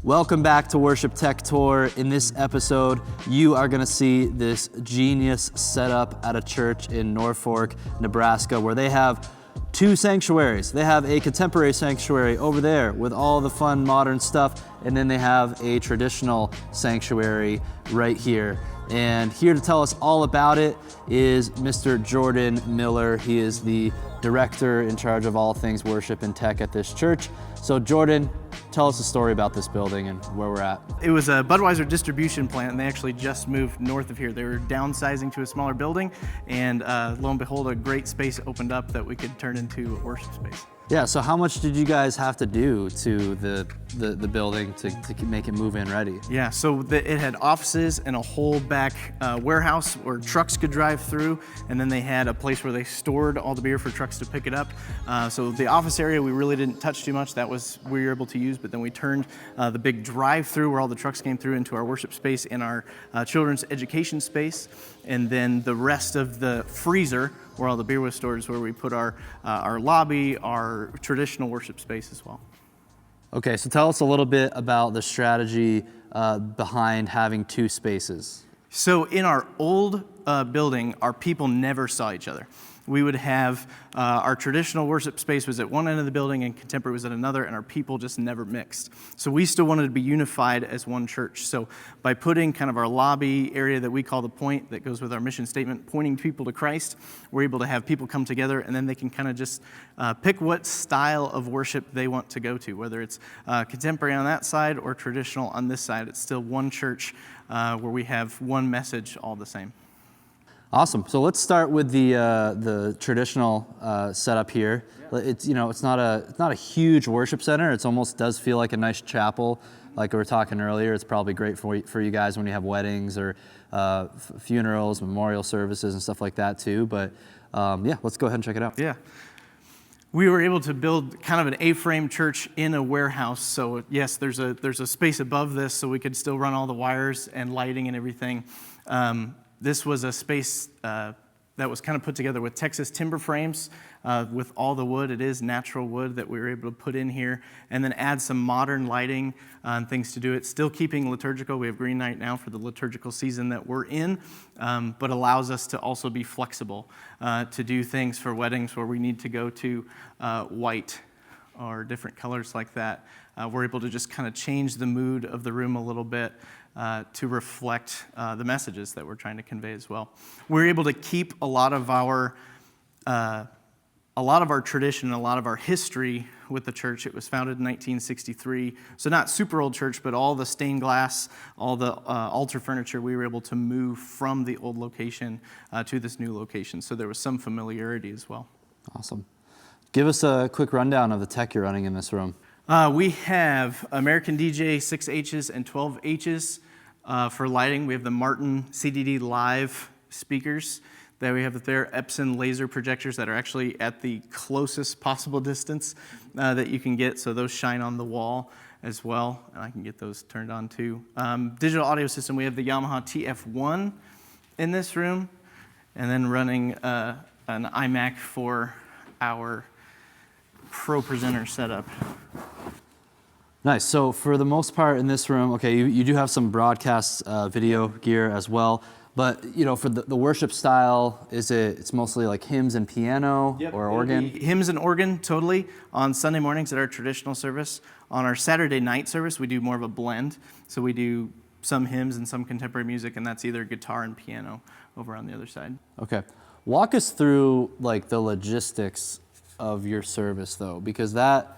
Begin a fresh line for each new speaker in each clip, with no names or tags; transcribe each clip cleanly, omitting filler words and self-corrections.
Welcome back to Worship Tech Tour. In this episode, you are gonna see this genius setup at a church in Norfolk, Nebraska, where they have two sanctuaries. They have a contemporary sanctuary over there with all the fun modern stuff, and then they have a traditional sanctuary right here. And here to tell us all about it is Mr. Jordan Miller. He is the director in charge of all things worship and tech at this church. So Jordan, tell us a story about this building and where we're at.
It was a Budweiser distribution plant, and they actually just moved north of here. They were downsizing to a smaller building, and lo and behold, a great space opened up that we could turn into a worship space.
Yeah, so how much did you guys have to do to the building to make it move-in ready?
Yeah, so it had offices and a whole back warehouse where trucks could drive through, and then they had a place where they stored all the beer for trucks to pick it up. So the office area we really didn't touch too much. That was we were able to use, but then we turned the big drive-through where all the trucks came through into our worship space and our children's education space, and then the rest of the freezer where all the beer was stored is where we put our lobby, our traditional worship space as well.
Okay, so tell us a little bit about the strategy behind having two spaces.
So in our old building, our people never saw each other. We would have our traditional worship space was at one end of the building and contemporary was at another, and our people just never mixed. So we still wanted to be unified as one church. So by putting kind of our lobby area that we call the point that goes with our mission statement, pointing people to Christ, we're able to have people come together, and then they can kind of just pick what style of worship they want to go to, whether it's contemporary on that side or traditional on this side. It's still one church where we have one message all the same.
Awesome. So let's start with the traditional setup here. Yeah. It's not a huge worship center. It almost does feel like a nice chapel, like we were talking earlier. It's probably great for you guys when you have weddings or funerals, memorial services, and stuff like that too. But yeah, let's go ahead and check it out.
Yeah. We were able to build kind of an A-frame church in a warehouse. So yes, there's a space above this, so we could still run all the wires and lighting and everything. This was a space that was kind of put together with Texas timber frames with all the wood. It is natural wood that we were able to put in here, and then add some modern lighting and things to do it. Still keeping liturgical. We have green night now for the liturgical season that we're in, but allows us to also be flexible to do things for weddings where we need to go to white or different colors like that. We're able to just kind of change the mood of the room a little bit to reflect the messages that we're trying to convey as well. We're able to keep a lot of our tradition, a lot of our history with the church. It was founded in 1963, so not super old church, but all the stained glass, all the altar furniture, we were able to move from the old location to this new location. So there was some familiarity as well.
Awesome. Give us a quick rundown of the tech you're running in this room.
We have American DJ 6Hs and 12Hs for lighting. We have the Martin CDD Live speakers that we have there, Epson laser projectors that are actually at the closest possible distance that you can get, so those shine on the wall as well, and I can get those turned on too. Digital audio system, we have the Yamaha TF1 in this room, and then running an iMac for our Pro Presenter setup.
Nice. So for the most part in this room, okay, you do have some broadcast video gear as well, but for the worship style, it's mostly like hymns and piano? Yep, or organ?
Hymns and organ, totally. On Sunday mornings at our traditional service. On our Saturday night service, we do more of a blend. So we do some hymns and some contemporary music, and that's either guitar and piano over on the other side. Okay.
Walk us through like the logistics of your service though, because that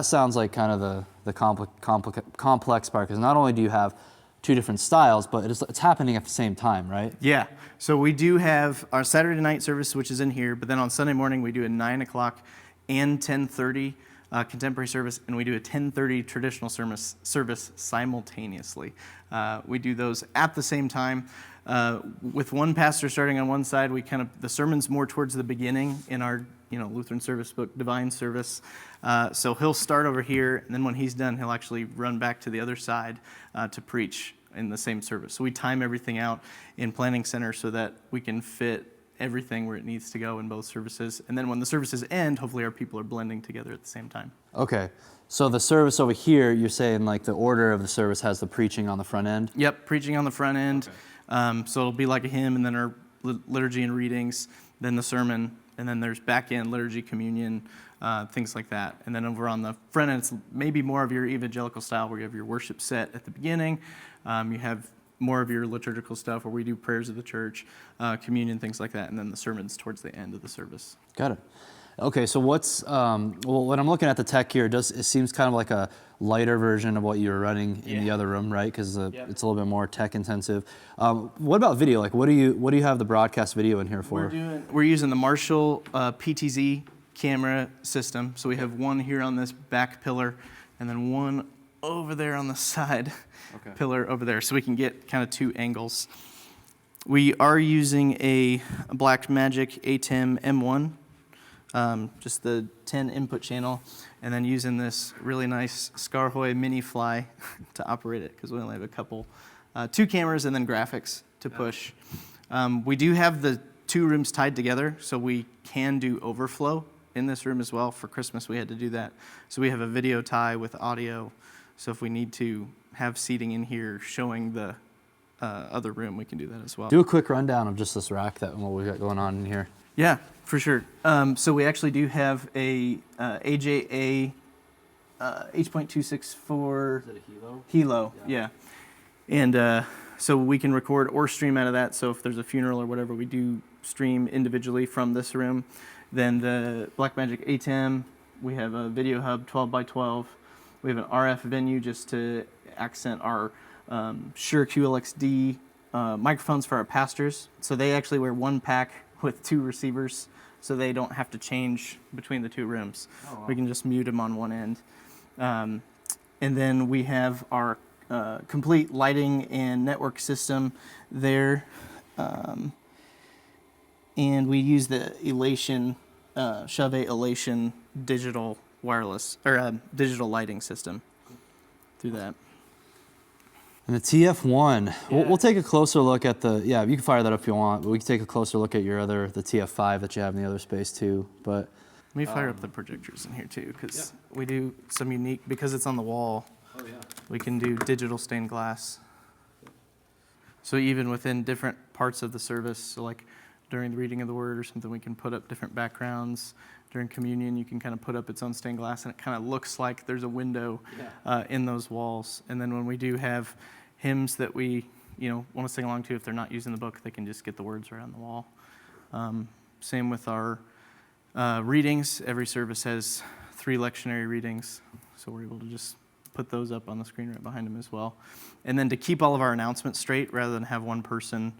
sounds like kind of the complex part, because not only do you have two different styles, but it's happening at the same time, right?
Yeah, so we do have our Saturday night service, which is in here, but then on Sunday morning we do a 9 o'clock and 10:30 contemporary service, and we do a 10:30 traditional service simultaneously. We do those at the same time. With one pastor starting on one side, the sermon's more towards the beginning in our Lutheran service book, Divine Service. So he'll start over here, and then when he's done, he'll actually run back to the other side to preach in the same service. So we time everything out in Planning Center so that we can fit everything where it needs to go in both services. And then when the services end, hopefully our people are blending together at the same time.
Okay. So the service over here, you're saying like the order of the service has the preaching on the front end?
Yep, preaching on the front end.
Okay.
So it'll be like a hymn, and then our liturgy and readings, then the sermon, and then there's back end liturgy, communion, things like that. And then over on the front end, it's maybe more of your evangelical style, where you have your worship set at the beginning. You have more of your liturgical stuff where we do prayers of the church, communion, things like that, and then the sermons towards the end of the service.
Got it. Okay, so what's, well, when I'm looking at the tech here, it seems kind of like a lighter version of what you were running in the other room, right? Because it's a little bit more tech intensive. What about video? Like, what do you have the broadcast video in here for?
We're using the Marshall PTZ camera system. So we have one here on this back pillar, and then one over there on the side pillar over there, so we can get kind of two angles. We are using a Blackmagic ATEM M1. Just the 10 input channel, and then using this really nice Scarhoy mini fly to operate it, because we only have a couple, 2 cameras and then graphics to push. We do have the 2 rooms tied together, so we can do overflow in this room as well. For Christmas we had to do that. So we have a video tie with audio, so if we need to have seating in here showing the other room, we can do that as well.
Do a quick rundown of just this rack and what we got going on in here.
Yeah, for sure. So we actually do have a AJA H.264.
Is it a Hilo?
Hilo, yeah. And so we can record or stream out of that. So if there's a funeral or whatever, we do stream individually from this room. Then the Blackmagic ATEM, we have a video hub 12 by 12. We have an RF venue just to accent our Shure QLXD microphones for our pastors. So they actually wear one pack with 2 receivers, so they don't have to change between the 2 rooms. Oh, wow. We can just mute them on one end. And then we have our complete lighting and network system there. And we use the Elation, Shove Elation digital wireless, or digital lighting system through that.
And the TF1, we'll take a closer look at the, you can fire that up if you want, but we can take a closer look at your the TF5 that you have in the other space too. But
let me fire up the projectors in here too, because we do some unique, because it's on the wall, we can do digital stained glass. So even within different parts of the service, so like during the reading of the word or something, we can put up different backgrounds. During communion, you can kind of put up its own stained glass, and it kind of looks like there's a window in those walls. And then when we do have hymns that we want to sing along to, if they're not using the book, they can just get the words right on the wall. Same with our readings. Every service has 3 lectionary readings, so we're able to just put those up on the screen right behind them as well. And then to keep all of our announcements straight, rather than have one person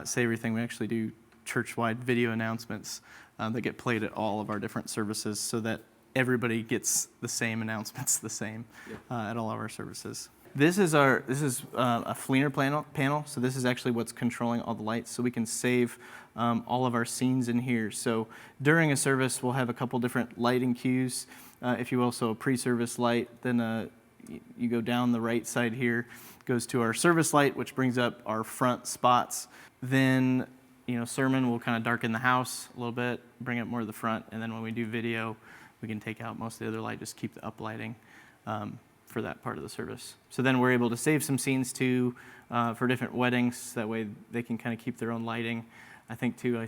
say everything, we actually do church-wide video announcements that get played at all of our different services, so that everybody gets the same announcements at all of our services. This is a Fleener panel, so this is actually what's controlling all the lights, so we can save all of our scenes in here. So during a service, we'll have a couple different lighting cues, if you will. So a pre-service light, then you go down the right side here, goes to our service light, which brings up our front spots. Then sermon will kind of darken the house a little bit, bring up more of the front, and then when we do video, we can take out most of the other light, just keep the uplighting for that part of the service. So then we're able to save some scenes too for different weddings. That way they can kind of keep their own lighting. I think too, I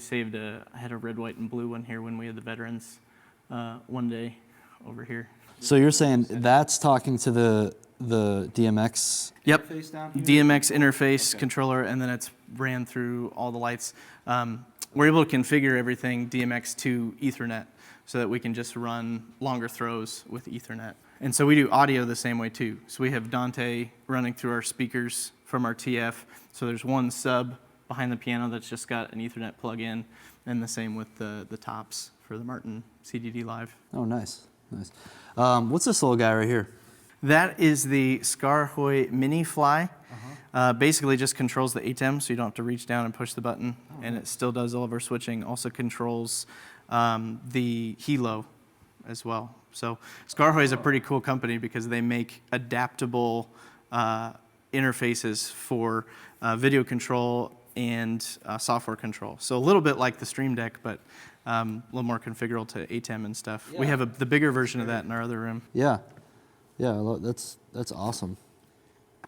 had a red, white, and blue one here when we had the veterans one day over here.
So you're saying that's talking to the DMX interface down here?
DMX interface controller, and then it's ran through all the lights. We're able to configure everything DMX to Ethernet, so that we can just run longer throws with Ethernet. And so we do audio the same way too. So we have Dante running through our speakers from our TF. So there's one sub behind the piano that's just got an Ethernet plug-in, and the same with the tops for the Martin CDD Live.
Oh, nice. What's this little guy right here?
That is the Scarhoy Mini Fly. Basically just controls the ATEM, so you don't have to reach down and push the button, and it still does all of our switching. Also controls the Hilo as well. So Scarhoy is a pretty cool company because they make adaptable interfaces for video control and software control. So a little bit like the Stream Deck, but a little more configurable to ATEM and stuff. Yeah. We have the bigger version of that in our other room.
Yeah, yeah, that's awesome.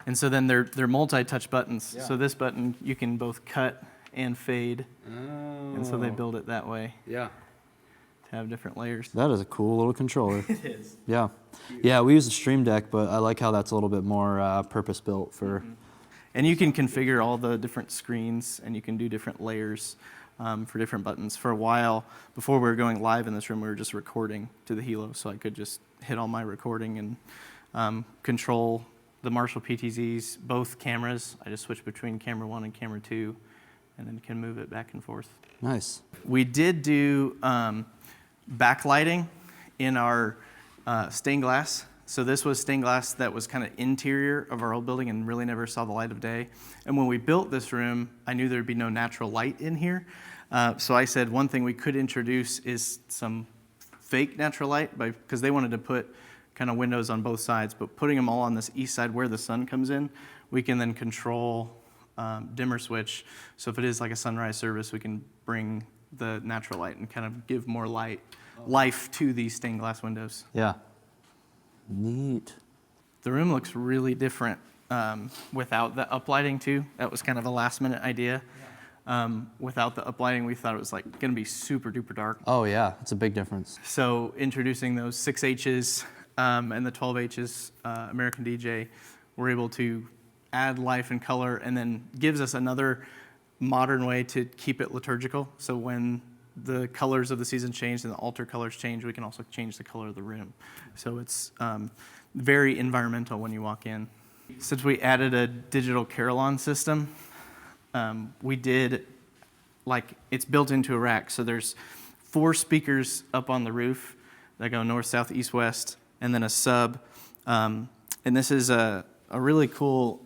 And so then they're multi-touch buttons. Yeah. So this button you can both cut and fade. Oh. And so they build it that way.
Yeah.
To have different layers.
That is a cool little controller.
It is.
Yeah. Yeah, we use the Stream Deck, but I like how that's a little bit more purpose-built for... Mm-hmm.
And you can configure all the different screens, and you can do different layers for different buttons. For a while, before we were going live in this room, we were just recording to the Hilo, so I could just hit all my recording and control the Marshall PTZs, both cameras. I just switch between camera 1 and camera 2, and then can move it back and forth.
Nice.
We did do backlighting in our stained glass. So this was stained glass that was kind of interior of our old building and really never saw the light of day. And when we built this room, I knew there'd be no natural light in here. So I said one thing we could introduce is some fake natural light, because they wanted to put kind of windows on both sides, but putting them all on this east side where the sun comes in, we can then control dimmer switch. So if it is like a sunrise service, we can bring the natural light and kind of give more life to these stained glass windows.
Yeah. Neat.
The room looks really different without the uplighting too. That was kind of a last minute idea. Without the uplighting, we thought it was like going to be super duper dark.
Oh yeah, it's a big difference.
So introducing those 6Hs and the 12Hs American DJ, we're able to add life and color, and then gives us another modern way to keep it liturgical. So when the colors of the season change and the altar colors change, we can also change the color of the room. So it's very environmental when you walk in. Since we added a digital Carillon system, we did, it's built into a rack. So there's 4 speakers up on the roof that go north, south, east, west, and then a sub. And this is a really cool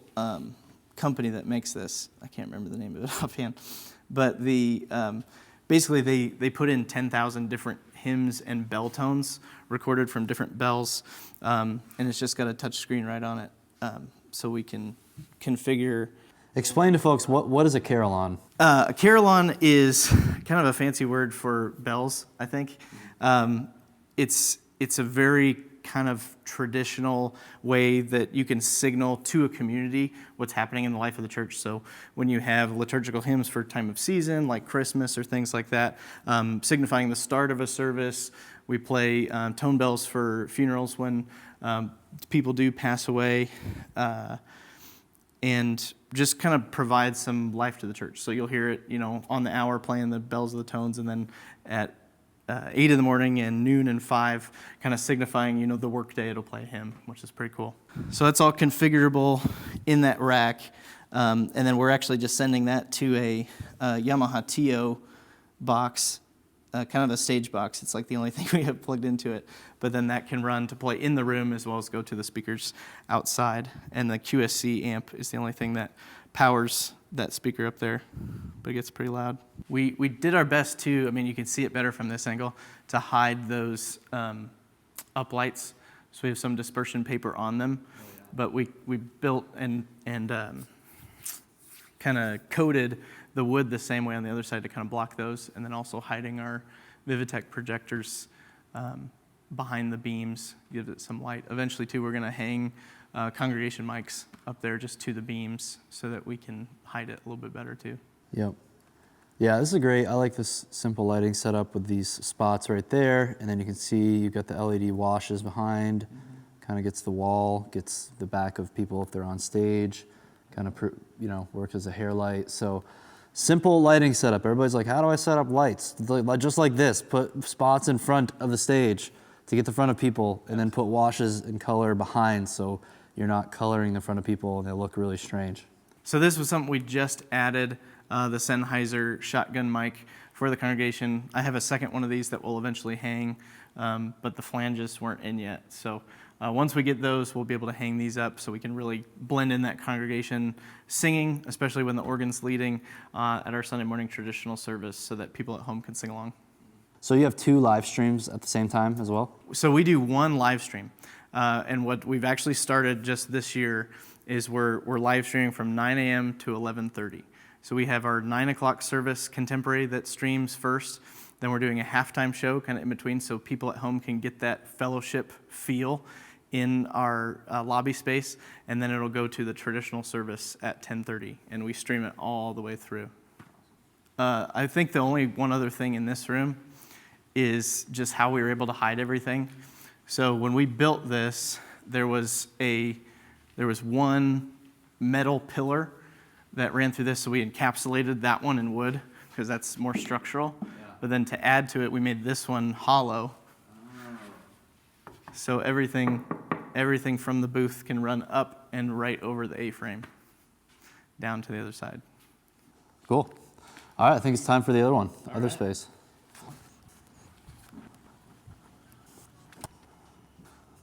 company that makes this. I can't remember the name of it offhand. But basically, they put in 10,000 different hymns and bell tones recorded from different bells, and it's just got a touch screen right on it, so we can configure.
Explain to folks, what is a Carillon?
A Carillon is kind of a fancy word for bells, I think. It's a very kind of traditional way that you can signal to a community what's happening in the life of the church. So when you have liturgical hymns for time of season, like Christmas or things like that, signifying the start of a service, we play tone bells for funerals when people do pass away, and just kind of provide some life to the church. So you'll hear it, on the hour playing the bells of the tones, and then at 8 in the morning and noon and 5, kind of signifying, the work day, it'll play a hymn, which is pretty cool. So that's all configurable in that rack. And then we're actually just sending that to a Yamaha TO box, kind of a stage box. It's like the only thing we have plugged into it. But then that can run to play in the room as well as go to the speakers outside. And the QSC amp is the only thing that powers that speaker up there, but it gets pretty loud. We did our best too, you can see it better from this angle, to hide those uplights. So we have some dispersion paper on them, but we built and kind of coated the wood the same way on the other side to kind of block those, and then also hiding our Vivitech projectors behind the beams, gives it some light. Eventually too, we're gonna hang congregation mics up there just to the beams so that we can hide it a little bit better too.
Yep. Yeah, this is great. I like this simple lighting setup with these spots right there, and then you can see you've got the LED washes behind, kind of gets the wall, gets the back of people if they're on stage, kind of works as a hair light. So simple lighting setup. Everybody's like, how do I set up lights? Just like this, put spots in front of the stage to get the front of people, and then put washes and color behind, so you're not coloring the front of people and they look really strange.
So this was something we just added, the Sennheiser Shotgun Mic for the congregation. I have a second one of these that will eventually hang, but the flanges weren't in yet. So once we get those, we'll be able to hang these up so we can really blend in that congregation singing, especially when the organ's leading at our Sunday morning traditional service, so that people at home can sing along.
So you have 2 live streams at the same time as well?
So we do 1 live stream. And what we've actually started just this year is we're live streaming from 9 a.m. to 11:30. So we have our 9 o'clock service contemporary that streams first. Then we're doing a halftime show kind of in between so people at home can get that fellowship feel in our lobby space. And then it'll go to the traditional service at 10:30, and we stream it all the way through. I think the only one other thing in this room is just how we were able to hide everything. So when we built this, there was one metal pillar that ran through this, so we encapsulated that one in wood because that's more structural. Yeah. But then to add to it, we made this one hollow. Oh. So everything from the booth can run up and right over the A-frame, down to the other side.
Cool. All right, I think it's time for the other one, other space.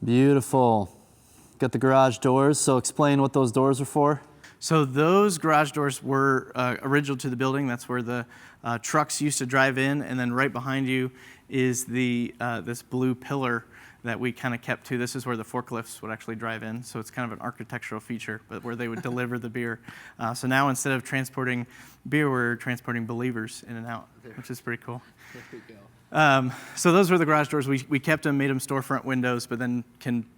Beautiful. Got the garage doors, so explain what those doors are for.
So those garage doors were original to the building. That's where the trucks used to drive in, and then right behind you is this blue pillar that we kind of kept to. This is where the forklifts would actually drive in, so it's kind of an architectural feature, but where they would deliver the beer. So now instead of transporting beer, we're transporting believers in and out, which is pretty cool.
There we go.
So those were the garage doors. We kept them, made them storefront windows, but then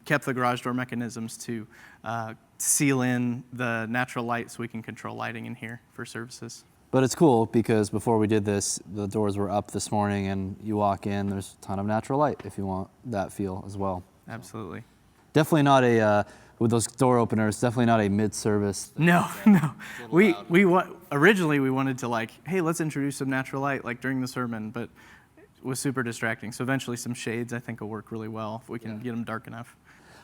kept the garage door mechanisms to seal in the natural light so we can control lighting in here for services.
But it's cool because before we did this, the doors were up this morning, and you walk in, there's a ton of natural light if you want that feel as well.
Absolutely.
Definitely not with those door openers, definitely not a mid-service.
No. Originally we wanted to hey, let's introduce some natural light during the sermon, but it was super distracting. So eventually some shades I think will work really well if we can get them dark enough.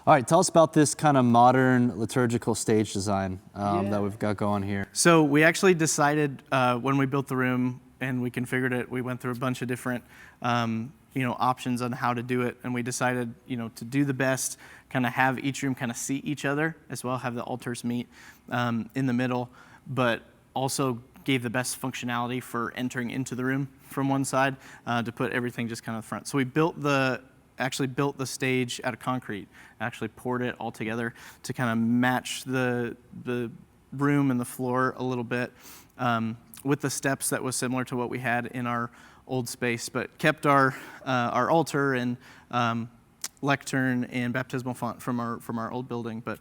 All right, tell us about this kind of modern liturgical stage design that we've got going here.
So we actually decided when we built the room and we configured it, we went through a bunch of different options on how to do it, and we decided to do the best, kind of have each room kind of see each other as well, have the altars meet in the middle, but also gave the best functionality for entering into the room from one side to put everything just kind of front. So we actually built the stage out of concrete, actually poured it all together to kind of match the room and the floor a little bit with the steps that was similar to what we had in our old space, but kept our altar and lectern and baptismal font from our old building, but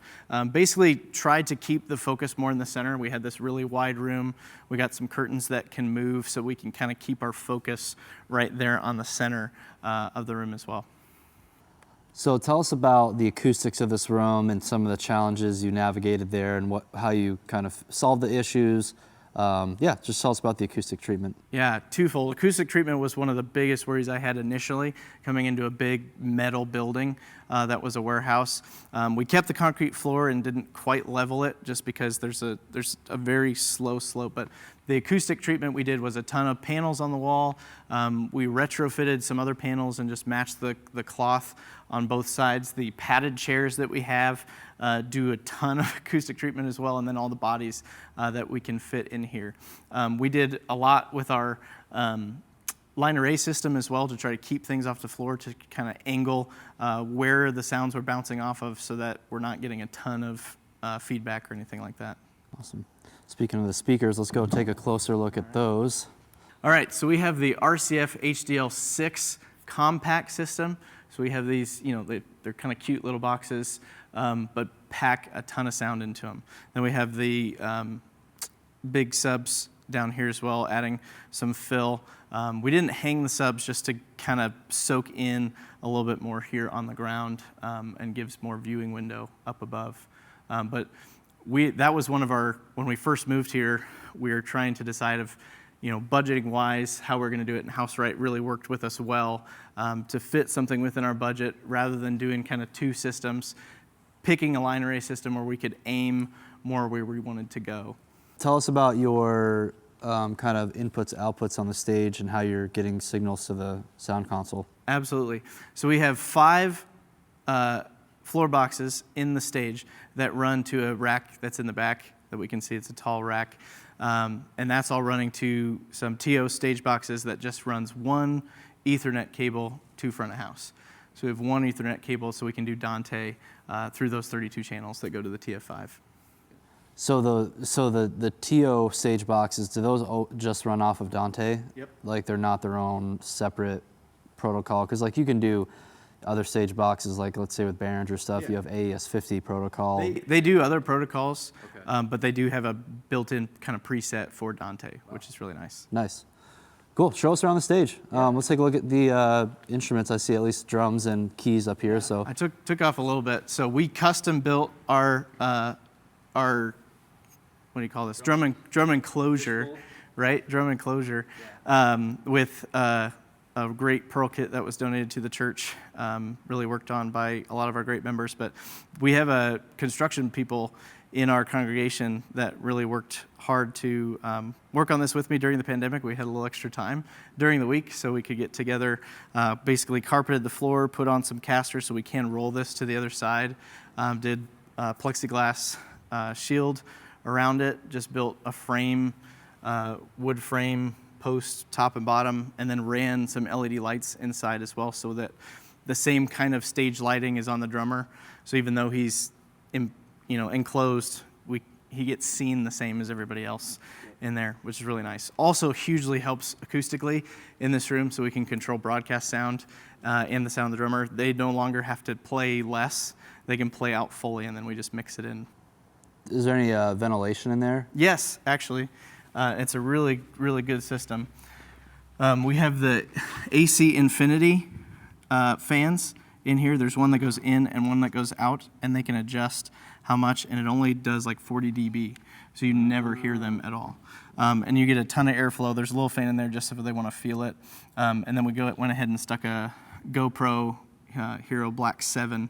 basically tried to keep the focus more in the center. We had this really wide room. We got some curtains that can move so we can kind of keep our focus right there on the center of the room as well.
So tell us about the acoustics of this room and some of the challenges you navigated there and how you kind of solved the issues. Just tell us about the acoustic treatment.
Yeah, twofold. Acoustic treatment was one of the biggest worries I had initially coming into a big metal building that was a warehouse. We kept the concrete floor and didn't quite level it just because there's a very slow slope, but the acoustic treatment we did was a ton of panels on the wall. We retrofitted some other panels and just matched the cloth on both sides. The padded chairs that we have do a ton of acoustic treatment as well, and then all the bodies that we can fit in here. We did a lot with our Rts system as well to try to keep things off the floor, to kind of angle where the sounds were bouncing off of so that we're not getting a ton of feedback or anything like that.
Awesome. Speaking of the speakers, let's go take a closer look at those.
All right, so we have the RCF HDL6 compact system. So we have these, they're kind of cute little boxes, but pack a ton of sound into them. Then we have the big subs down here as well, adding some fill. We didn't hang the subs just to kind of soak in a little bit more here on the ground and gives more viewing window up above. But that was one of when we first moved here, we were trying to decide budgeting wise, how we're going to do it, and HouseRight really worked with us well to fit something within our budget rather than doing kind of two systems, picking a line array system where we could aim more where we wanted to go.
Tell us about your kind of inputs, outputs on the stage and how you're getting signals to the sound console.
Absolutely. So we have 5 floor boxes in the stage that run to a rack that's in the back that we can see. It's a tall rack. And that's all running to some TO stage boxes that just runs one Ethernet cable to front of house. So we have one Ethernet cable so we can do Dante through those 32 channels that go to the TF5.
So the TO stage boxes, do those just run off of Dante?
Yep.
Like they're not their own separate protocol? Because like you can do other stage boxes, like let's say with Behringer stuff,
Yeah.
you have AES-50 protocol.
They do other protocols,
Okay.
but they do have a built-in kind of preset for Dante, which is really nice.
Nice. Cool. Show us around the stage. Let's take a look at the instruments. I see at least drums and keys up here. So
I took off a little bit. So we custom built our what do you call this? Drum enclosure, right? Drum enclosure with a great Pearl kit that was donated to the church. Really worked on by a lot of our great members. But we have construction people in our congregation that really worked hard to work on this with me during the pandemic. We had a little extra time during the week so we could get together, basically carpeted the floor, put on some casters so we can roll this to the other side, did plexiglass shield around it, just built a frame, wood frame, post top and bottom, and then ran some LED lights inside as well so that the same kind of stage lighting is on the drummer. So even though he's enclosed, he gets seen the same as everybody else in there, which is really nice. Also hugely helps acoustically in this room so we can control broadcast sound and the sound of the drummer. They no longer have to play less. They can play out fully, and then we just mix it in.
is there any ventilation in there?
Yes, actually. It's a really, really good system. We have the AC Infinity fans in here. There's one that goes in and one that goes out, and they can adjust how much, and it only does like 40 dB, so you never hear them at all. And you get a ton of airflow. There's a little fan in there just if they want to feel it. And then we went ahead and stuck a GoPro Hero Black 7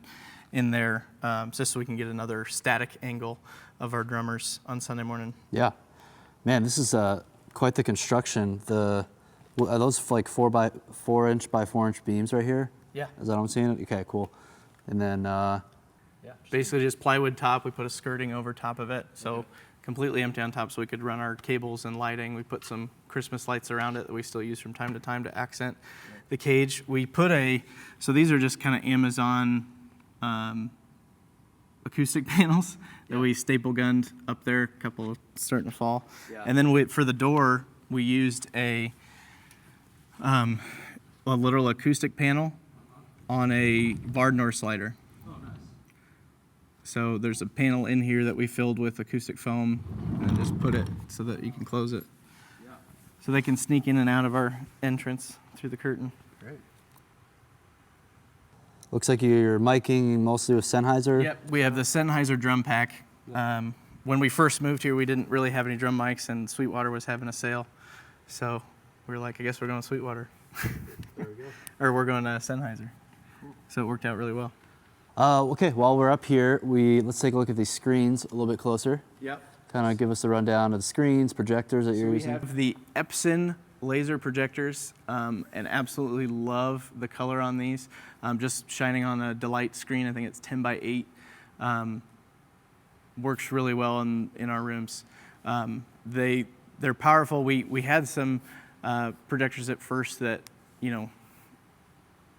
in there just so we can get another static angle of our drummers on Sunday morning.
Yeah. Man, this is quite the construction. Are those like 4 inch by 4 inch beams right here?
Yeah.
Is that what I'm seeing? Okay, cool. And then
Basically just plywood top. We put a skirting over top of it, so completely empty on top so we could run our cables and lighting. We put some Christmas lights around it that we still use from time to time to accent the cage. We put so these are just kind of Amazon acoustic panels that we staple gunned up there, a couple starting to fall. Yeah. And then for the door, we used a literal acoustic panel on a Vardnor slider. So there's a panel in here that we filled with acoustic foam and then just put it so that you can close it. Yeah. So they can sneak in and out of our entrance through the curtain.
Great. Looks like you're miking mostly with Sennheiser.
Yep, we have the Sennheiser drum pack. When we first moved here, we didn't really have any drum mics, and Sweetwater was having a sale. So we were like, I guess we're going to Sweetwater.
There we go.
Or we're going to Sennheiser. So it worked out really well.
Okay, while we're up here, let's take a look at these screens a little bit closer.
Yep.
Kind of give us the rundown of the screens, projectors that you're
We
using.
have the Epson laser projectors, and absolutely love the color on these. Just shining on a Delight screen, I think it's 10 by 8. Works really well in our rooms. They're powerful. We had some projectors at first that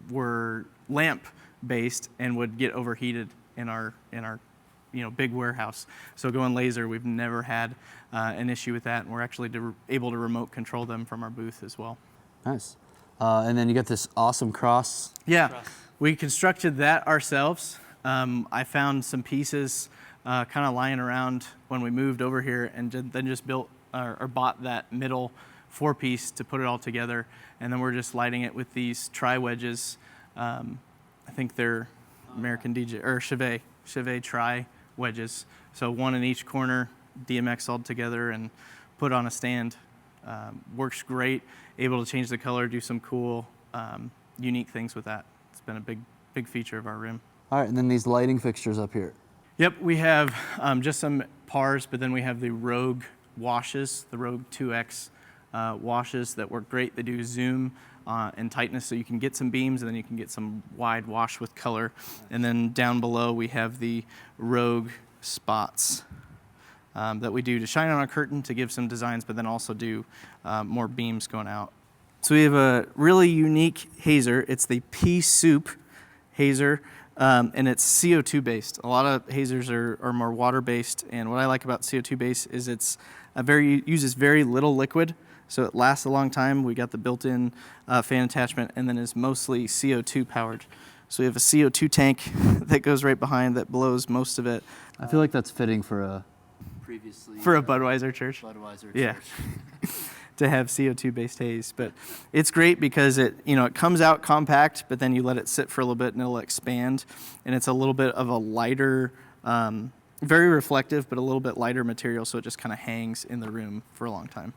were lamp based and would get overheated in our big warehouse. So going laser, we've never had an issue with that, and we're actually able to remote control them from our booth as well.
Nice. And then you got this awesome cross.
Yeah, we constructed that ourselves. I found some pieces kind of lying around when we moved over here, and then just built or bought that middle 4-piece to put it all together, and then we're just lighting it with these tri-wedges. I think they're American DJ or Chevet tri wedges. So one in each corner, DMX all together and put on a stand. Works great. Able to change the color, do some cool, unique things with that. It's been a big feature of our room.
All right, and then these lighting fixtures up here.
Yep, we have just some PARs, but then we have the Rogue washes, the Rogue 2X washes that work great. They do zoom and tightness, so you can get some beams, and then you can get some wide wash with color. And then down below, we have the Rogue spots that we do to shine on our curtain to give some designs, but then also do more beams going out. So we have a really unique hazer. It's the Pea Soup Hazer. and it's CO2 based. A lot of hazers are more water based, and what I like about CO2 based is uses very little liquid, so it lasts a long time. We got the built-in fan attachment, and then is mostly CO2 powered. So we have a CO2 tank that goes right behind that blows most of it.
I feel like that's fitting for a
Budweiser church. Yeah. To have CO2 based haze, but it's great because it comes out compact, but then you let it sit for a little bit and it'll expand, and it's a little bit of a lighter, very reflective, but a little bit lighter material, so it just kind of hangs in the room for a long time.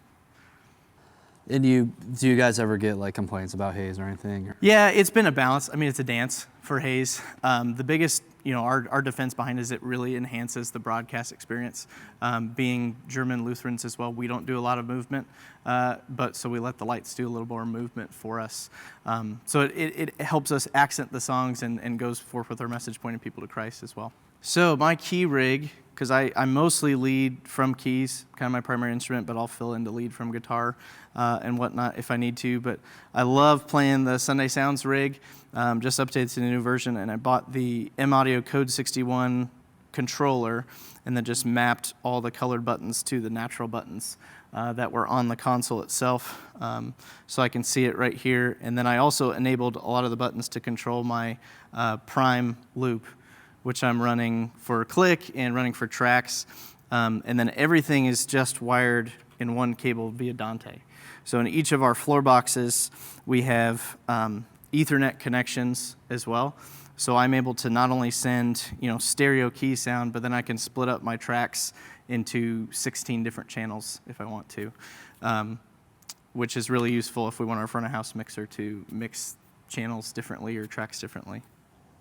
And do you guys ever get like complaints about haze or anything?
Yeah, it's been a balance. I mean, it's a dance for haze. The biggest, our defense behind it is it really enhances the broadcast experience. Being German Lutherans as well, we don't do a lot of movement, so we let the lights do a little more movement for us. So it helps us accent the songs and goes forth with our message pointing people to Christ as well. So my key rig, because I mostly lead from keys, kind of my primary instrument, but I'll fill in to lead from guitar and whatnot if I need to. But I love playing the Sunday Sounds rig, just updated to the new version, and I bought the M-Audio Code 61 controller and then just mapped all the colored buttons to the natural buttons that were on the console itself, so I can see it right here. And then I also enabled a lot of the buttons to control my prime loop, which I'm running for click and running for tracks. And then everything is just wired in one cable via Dante. So in each of our floor boxes, we have Ethernet connections as well. So I'm able to not only send stereo key sound, but then I can split up my tracks into 16 different channels if I want to, which is really useful if we want our front of house mixer to mix channels differently or tracks differently.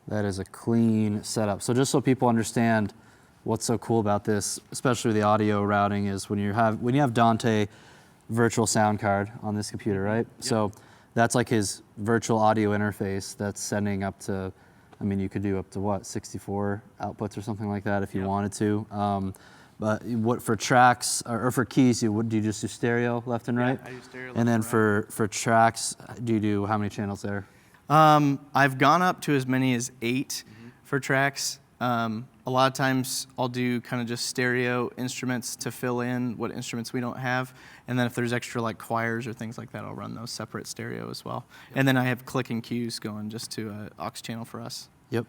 That is a clean setup. So just so people understand what's so cool about this, especially with the audio routing, is when you have Dante virtual sound card on this computer, right? Yep. So that's like his virtual audio interface that's sending up to, you could do up to 64 outputs or something like that if you wanted to. But what for tracks or for keys, do you just do stereo left and right?
Yeah, I do stereo left
and then
and right.
for tracks, do you do how many channels there?
I've gone up to as many as 8 for tracks. A lot of times I'll do kind of just stereo instruments to fill in what instruments we don't have. And then if there's extra like choirs or things like that, I'll run those separate stereo as well. Yep. And then I have click and cues going just to an aux channel for us.
Yep.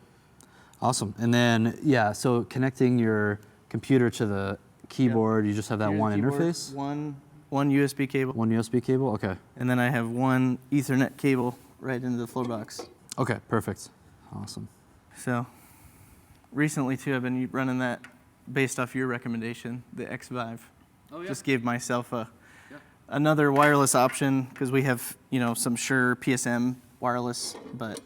Awesome. And then, so connecting your computer to the keyboard, you just have that one interface?
One USB cable.
One USB cable? Okay.
And then I have one Ethernet cable right into the floor box.
Okay, perfect. Awesome.
So recently too, I've been running that based off your recommendation, the X5. Oh, yeah. Just gave myself another wireless option because we have some Shure Psm wireless, but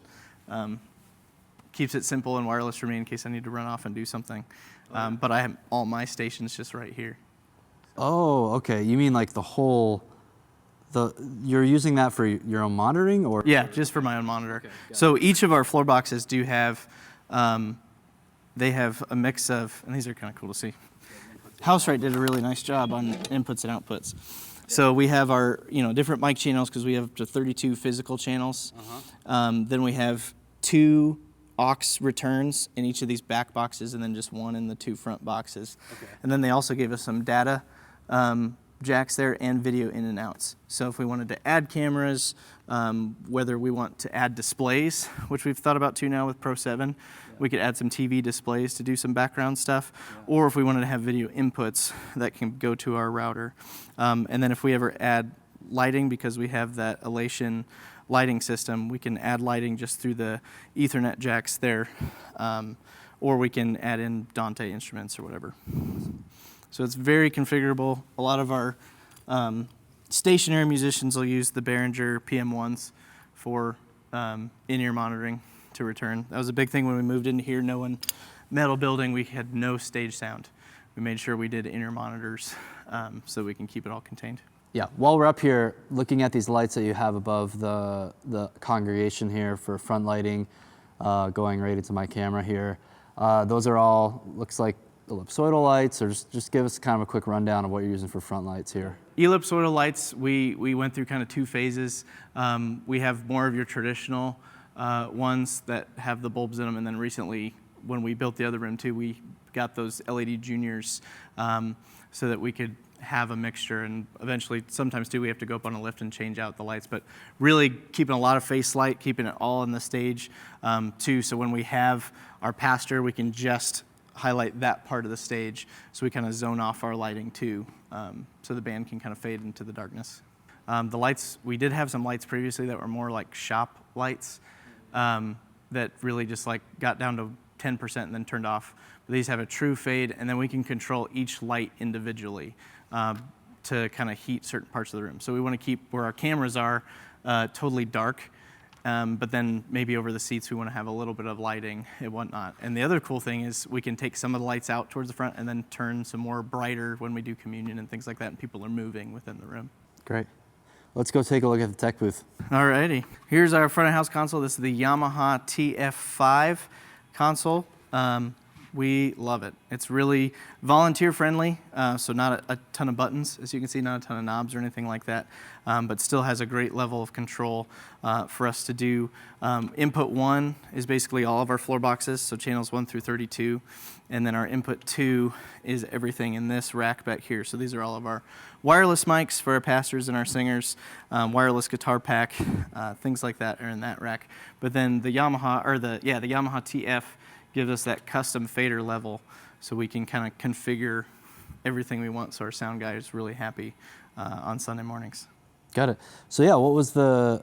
keeps it simple and wireless for me in case I need to run off and do something. But I have all my stations just right here.
Oh, okay. You mean like you're using that for your own monitoring, or?
Yeah, just for my own monitor. Okay, so each of our floor boxes do have, they have a mix of, and these are kind of cool to see. Housewright did a really nice job on inputs and outputs. So we have our different mic channels because we have up to 32 physical channels. Then we have 2 aux returns in each of these back boxes, and then just one in the 2 front boxes. Okay. And then they also gave us some data jacks there and video in and outs. So if we wanted to add cameras, whether we want to add displays, which we've thought about too now with Pro 7, we could add some TV displays to do some background stuff, or if we wanted to have video inputs that can go to our router. And then if we ever add lighting, because we have that Elation lighting system, we can add lighting just through the Ethernet jacks there, or we can add in Dante instruments or whatever. So it's very configurable. A lot of our stationary musicians will use the Behringer PM1s for in-ear monitoring to return. That was a big thing when we moved into here. Metal building, we had no stage sound. We made sure we did in-ear monitors so we can keep it all contained.
Yeah, while we're up here looking at these lights that you have above the congregation here for front lighting, going right into my camera here, those are all, looks like ellipsoidal lights, or just give us kind of a quick rundown of what you're using for front lights here.
Ellipsoidal lights, we went through kind of 2 phases. We have more of your traditional ones that have the bulbs in them, and then recently, when we built the other room too, we got those LED juniors so that we could have a mixture, and eventually, sometimes too, we have to go up on a lift and change out the lights, but really keeping a lot of face light, keeping it all on the stage too, so when we have our pastor, we can just highlight that part of the stage, so we kind of zone off our lighting too, so the band can kind of fade into the darkness. The lights, we did have some lights previously that were more like shop lights that really just like got down to 10% and then turned off. But these have a true fade, and then we can control each light individually to kind of heat certain parts of the room. So we want to keep where our cameras are totally dark, but then maybe over the seats we want to have a little bit of lighting and whatnot. And the other cool thing is we can take some of the lights out towards the front and then turn some more brighter when we do communion and things like that, and people are moving within the room.
Great. Let's go take a look at the tech booth.
Alrighty, here's our front of house console. This is the Yamaha TF5 console. We love it. It's really volunteer friendly, so not a ton of buttons, as you can see, not a ton of knobs or anything like that, but still has a great level of control for us to do. Input 1 is basically all of our floor boxes, so channels 1 through 32, and then our input 2 is everything in this rack back here. So these are all of our wireless mics for our pastors and our singers, wireless guitar pack, things like that are in that rack. But then the Yamaha, the Yamaha TF gives us that custom fader level, so we can kind of configure everything we want, so our sound guy is really happy on Sunday mornings.
Got it. So yeah, what was the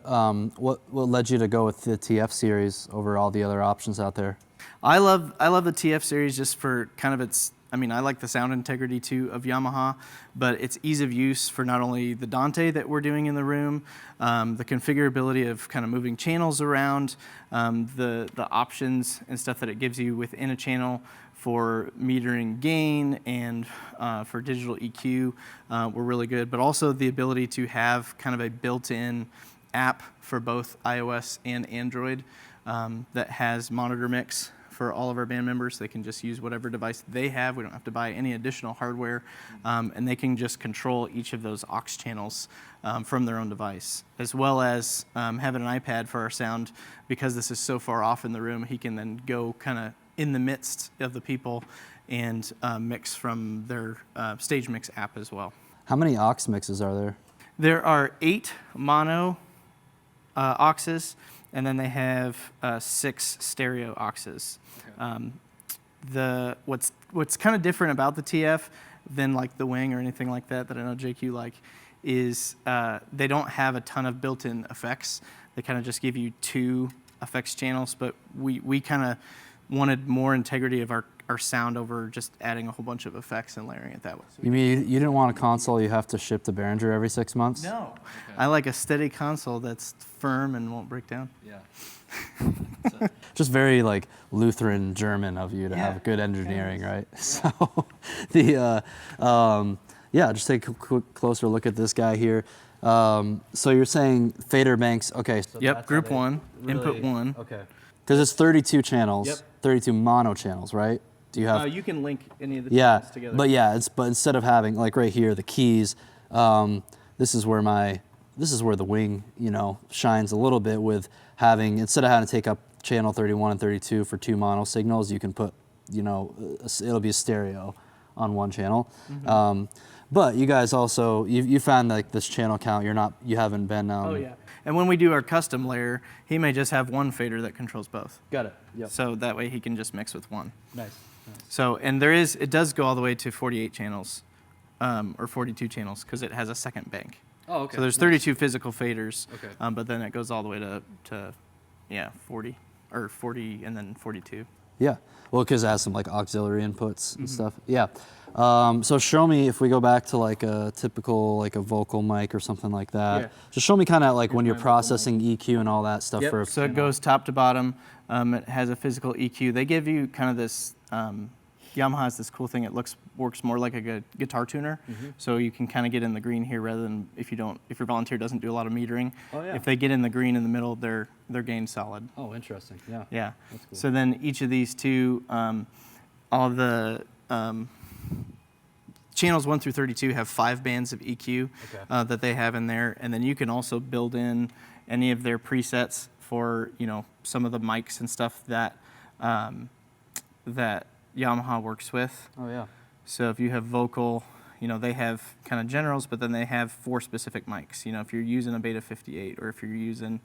what led you to go with the TF series over all the other options out there?
I love the TF series just for kind of its. I mean, I like the sound integrity too of Yamaha, but its ease of use for not only the Dante that we're doing in the room, the configurability of kind of moving channels around, the options and stuff that it gives you within a channel for metering gain and for digital EQ were really good, but also the ability to have kind of a built-in app for both iOS and Android that has monitor mix for all of our band members. They can just use whatever device they have. We don't have to buy any additional hardware, and they can just control each of those aux channels from their own device, as well as having an iPad for our sound. Because this is so far off in the room, he can then go kind of in the midst of the people and mix from their stage mix app as well.
How many aux mixes are there?
There are 8 mono auxes, and then they have 6 stereo auxes. Okay. What's kind of different about the TF than like the Wing or anything like that I know JQ like is they don't have a ton of built-in effects. They kind of just give you 2 effects channels, but we kind of wanted more integrity of our sound over just adding a whole bunch of effects and layering it that way.
You mean you didn't want a console you have to ship to Behringer every 6 months?
No. Okay. I like a steady console that's firm and won't break down.
Yeah. Just very like Lutheran German of you to have good engineering, right? Yeah. So just take a quick closer look at this guy here. So you're saying fader banks, okay. So
yep, group 1, really, input 1.
Okay. Because it's 32 channels, 32 mono channels, right? Do you have?
You can link any of the channels together.
But instead of having like right here the keys, this is where the Wing shines a little bit with having, instead of having to take up channel 31 and 32 for 2 mono signals, you can put it'll be a stereo on 1 channel. Mm-hmm. But you guys also you found like this channel count you haven't been.
Oh yeah. And when we do our custom layer, he may just have 1 fader that controls both.
Got it. Yep.
So that way he can just mix with 1.
Nice.
So, and it does go all the way to 48 channels, or 42 channels, because it has a second bank.
Oh, okay.
So there's 32 physical faders, but then it goes all the way to 40, or 40 and then 42.
Yeah, well, because it has some like auxiliary inputs and stuff. Yeah. So show me, if we go back to like a typical like a vocal mic or something like that. Yeah. Just show me kind of like when you're processing EQ and all that stuff.
Yep. So it goes top to bottom. It has a physical EQ. They give you kind of this. Yamaha has this cool thing. It works more like a guitar tuner. Mm-hmm. So you can kind of get in the green here rather than if your volunteer doesn't do a lot of metering. Oh, yeah. If they get in the green in the middle, their gain's solid.
Oh, interesting. Yeah.
Yeah. That's cool. So then each of these two, all the channels 1 through 32 have 5 bands of EQ that they have in there, and then you can also build in any of their presets for some of the mics and stuff that that Yamaha works with.
Oh yeah.
So if you have vocal, they have kind of generals, but then they have 4 specific mics. If you're using a Beta 58 or if you're using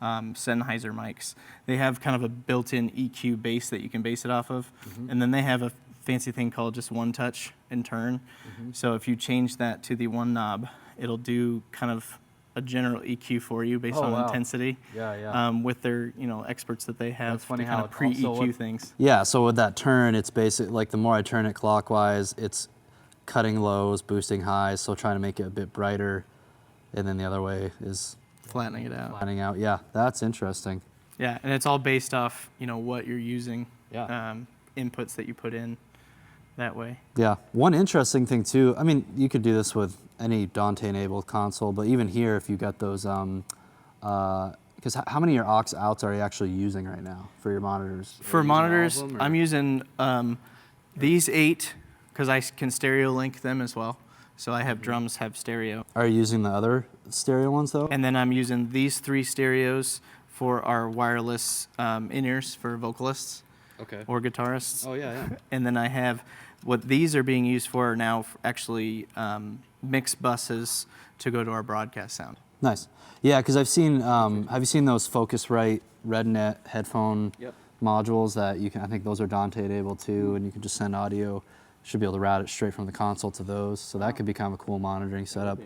Sennheiser mics, they have kind of a built-in EQ base that you can base it off of. And then they have a fancy thing called just one touch and turn. So if you change that to the one knob, it'll do kind of a general EQ for you based on intensity. With their experts that they have.
That's funny
to
how
kind of pre-EQ things.
Yeah, so with that turn, it's basically like the more I turn it clockwise, it's cutting lows, boosting highs, so trying to make it a bit brighter, and then the other way is
flattening it out.
Flattening out, yeah, that's interesting.
Yeah, and it's all based off what you're using,
Yeah.
Inputs that you put in that way.
Yeah, one interesting thing too, I mean, you could do this with any Dante-enabled console, but even here, if you got those, because how many of your aux outs are you actually using right now for your monitors?
For monitors, I'm using these 8 because I can stereo link them as well. So I have drums have stereo.
Are you using the other stereo ones though?
And then I'm using these 3 stereos for our wireless in-ears for vocalists or guitarists.
Oh yeah.
And then I have what these are being used for now, actually mix buses to go to our broadcast sound.
Nice. Yeah, because I've seen, have you seen those Focusrite RedNet headphone modules that you can, I think those are Dante enabled too, and you can just send audio, should be able to route it straight from the console to those, so that could be kind of a cool monitoring setup.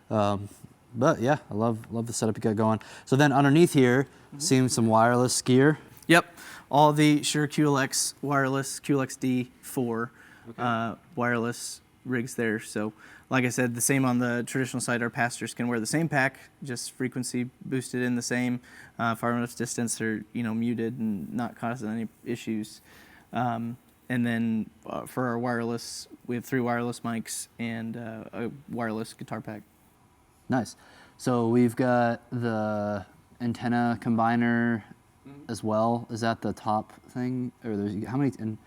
But yeah, I love the setup you got going. So then underneath here, seeing some wireless gear.
Yep, all the Shure QLX wireless, QLX-D4 wireless rigs there. So like I said, the same on the traditional side, our pastors can wear the same pack, just frequency boosted in the same, far enough distance they're muted and not causing any issues. And then for our wireless, we have 3 wireless mics and a wireless guitar pack. Nice.
So we've got the antenna combiner as well. Is that the top thing? Or there's how many? And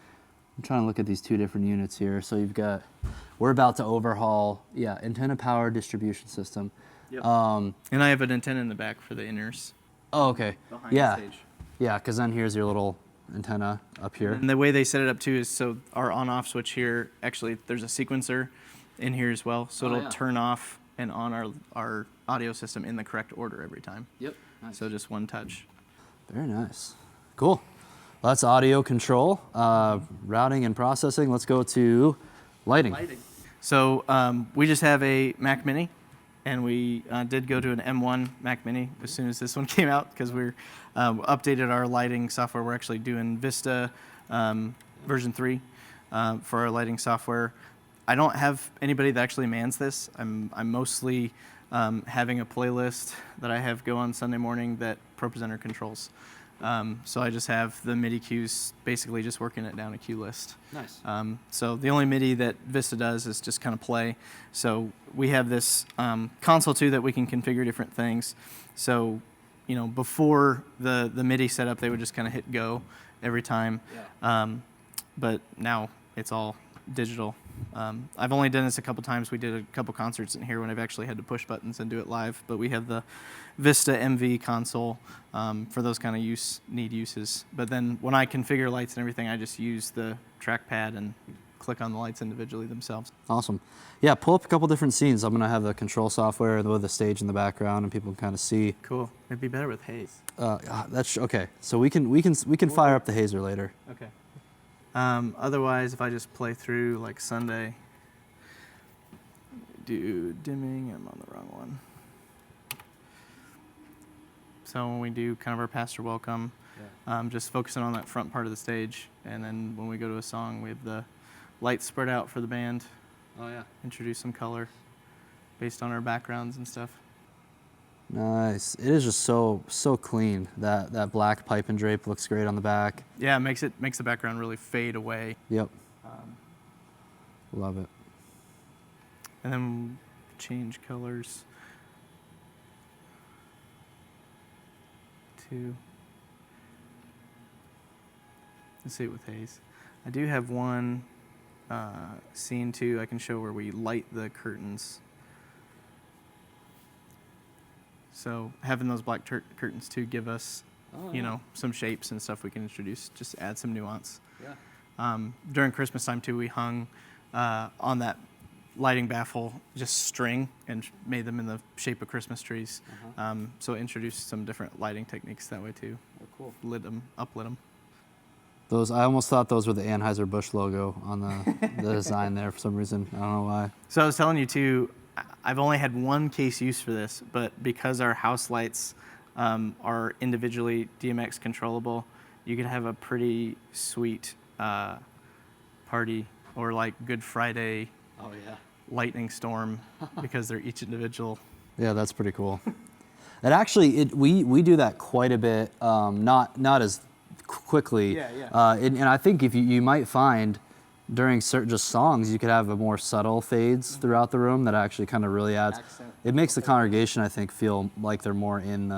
I'm trying to look at these 2 different units here. So you've got, we're about to overhaul, antenna power distribution system.
Yep. And I have an antenna in the back for the in-ears.
Oh, okay.
Behind the stage.
Yeah, because then here's your little antenna up here.
And the way they set it up too is so our on-off switch here, actually there's a sequencer in here as well. So it'll turn off and on our audio system in the correct order every time.
Yep. Nice.
So just one touch.
Very nice. Cool. Well, that's audio control, routing and processing. Let's go to lighting.
So we just have a Mac Mini, and we did go to an M1 Mac Mini as soon as this one came out because we updated our lighting software. We're actually doing Vista version 3 for our lighting software. I don't have anybody that actually mans this. I'm mostly having a playlist that I have go on Sunday morning that ProPresenter controls. So I just have the MIDI cues basically just working it down a cue list.
Nice.
So the only MIDI that Vista does is just kind of play. So we have this console too that we can configure different things. So before the MIDI setup, they would just kind of hit go every time. Yeah. But now it's all digital. I've only done this a couple times. We did a couple concerts in here when I've actually had to push buttons and do it live. But we have the Vista MV console for those kind of uses. But then when I configure lights and everything, I just use the trackpad and click on the lights individually themselves.
Awesome. Yeah, pull up a couple different scenes. I'm gonna have the control software with the stage in the background, and people can kind of see.
Cool. It'd be better with haze.
That's okay. So we can fire up the hazer later.
Okay. Otherwise, if I just play through like Sunday, do dimming, I'm on the wrong one. So when we do kind of our pastor welcome, just focusing on that front part of the stage, and then when we go to a song, we have the lights spread out for the band.
Oh yeah.
Introduce some color based on our backgrounds and stuff.
Nice. It is just so clean. That black pipe and drape looks great on the back.
Yeah, it makes the background really fade away.
Yep. Love it.
And then change colors to, let's see it with haze. I do have one scene too I can show where we light the curtains. So having those black curtains too give us you know, some shapes and stuff we can introduce, just add some nuance.
Yeah.
During Christmas time too, we hung on that lighting baffle just string and made them in the shape of Christmas trees. So introduced some different lighting techniques that way too.
Oh, cool.
Lit them, uplit them.
Those, I almost thought those were the Anheuser-Busch logo on the design there for some reason. I don't know why.
So I was telling you too, I've only had one case use for this, but because our house lights are individually DMX controllable, you can have a pretty sweet party or like Good Friday lightning storm because they're each individual.
Yeah, that's pretty cool. And actually, we do that quite a bit, not as quickly. And I think if you might find during certain just songs, you could have a more subtle fades throughout the room that actually kind of really adds. It makes the congregation, I think, feel like they're more in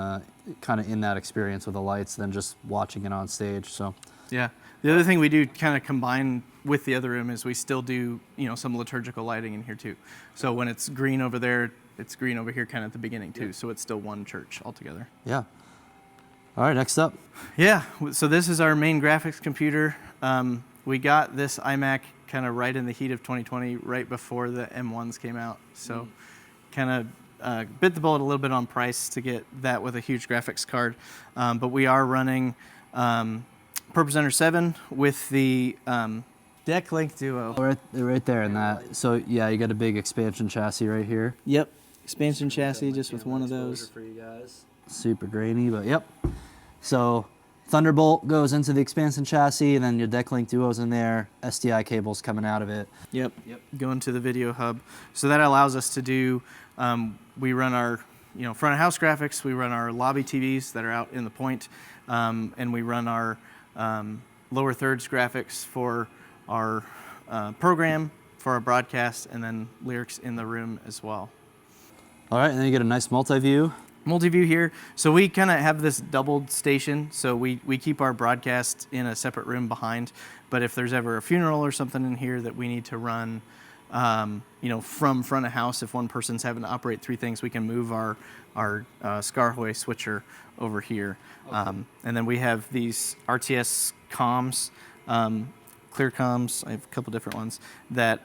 kind of in that experience with the lights than just watching it on stage. So.
Yeah. The other thing we do kind of combine with the other room is we still do, you know, some liturgical lighting in here too. So when it's green over there, it's green over here kind of at the beginning too. So it's still one church altogether.
Yeah. All right, next up.
Yeah, so this is our main graphics computer. We got this iMac kind of right in the heat of 2020, right before the M1s came out. So kind of bit the bullet a little bit on price to get that with a huge graphics card. But we are running ProPresenter 7 with the Deck Link Duo.
Right there in that. So yeah, you got a big expansion chassis right here.
Yep, expansion chassis just with one of those.
For you guys. Super grainy, but yep. So Thunderbolt goes into the expansion chassis, and then your Deck Link Duo's in there. SDI cables coming out of it.
Yep. Going to the video hub. So that allows us to do. We run our, you know, front of house graphics. We run our lobby TVs that are out in the point, and we run our lower thirds graphics for our program, for our broadcast, and then lyrics in the room as well.
All right, and then you get a nice multi-view.
Multi-view here. So we kind of have this doubled station. So we keep our broadcast in a separate room behind. But if there's ever a funeral or something in here that we need to run, you know, from front of house, if one person's having to operate three things, we can move our Scarway switcher over here. Okay. And then we have these RTS comms, clear comms. I have a couple different ones that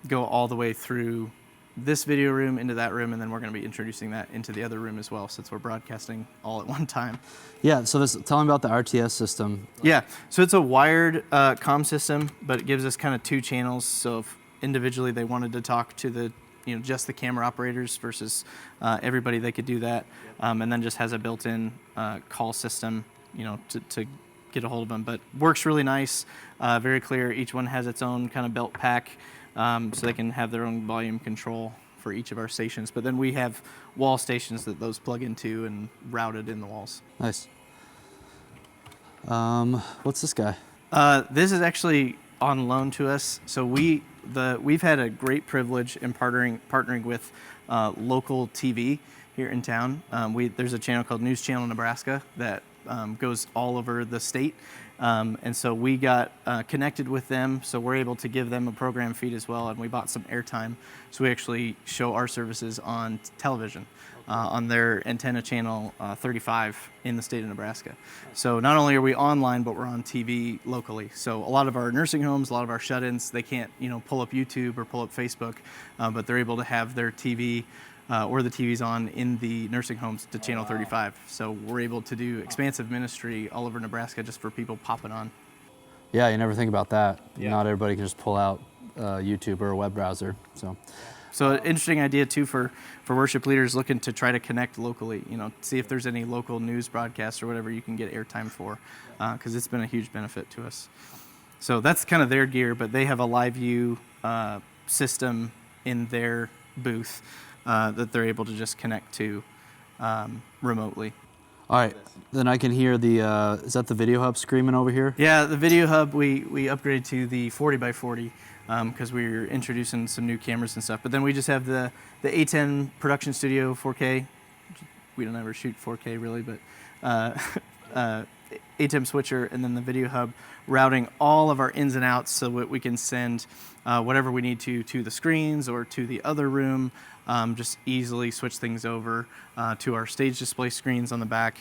go all the way through this video room into that room, and then we're going to be introducing that into the other room as well, since we're broadcasting all at one time.
Yeah, so tell me about the RTS system.
Yeah, so it's a wired comm system, but it gives us kind of two channels. So if individually they wanted to talk to the, you know, just the camera operators versus everybody, they could do that. And then just has a built-in call system, you know, to get a hold of them. But works really nice, very clear. Each one has its own kind of belt pack. So they can have their own volume control for each of our stations. But then we have wall stations that those plug into and routed in the walls.
Nice. What's this guy?
This is actually on loan to us. So we've had a great privilege in partnering with local TV here in town. There's a channel called News Channel Nebraska that goes all over the state. And so we got connected with them, so we're able to give them a program feed as well, and we bought some airtime. So we actually show our services on television, on their antenna channel 35 in the state of Nebraska. So not only are we online, but we're on TV locally. So a lot of our nursing homes, a lot of our shut-ins, they can't, you know, pull up YouTube or pull up Facebook, but they're able to have their TV or the TVs on in the nursing homes to channel 35. So we're able to do expansive ministry all over Nebraska just for people popping on.
Yeah, you never think about that.
Yeah.
Not everybody can just pull out YouTube or a web browser.
So an interesting idea too for worship leaders looking to try to connect locally, you know, see if there's any local news broadcasts or whatever you can get airtime for, because it's been a huge benefit to us. So that's kind of their gear, but they have a live view system in their booth that they're able to just connect to remotely.
All right, then I can hear the, is that the video hub screaming over here?
Yeah, the video hub, we upgraded to the 40 by 40 because we were introducing some new cameras and stuff. But then we just have the A10 production studio 4K. We don't ever shoot 4K really, but ATEM switcher and then the video hub, routing all of our ins and outs so that we can send whatever we need to the screens or to the other room. Just easily switch things over to our stage display screens on the back,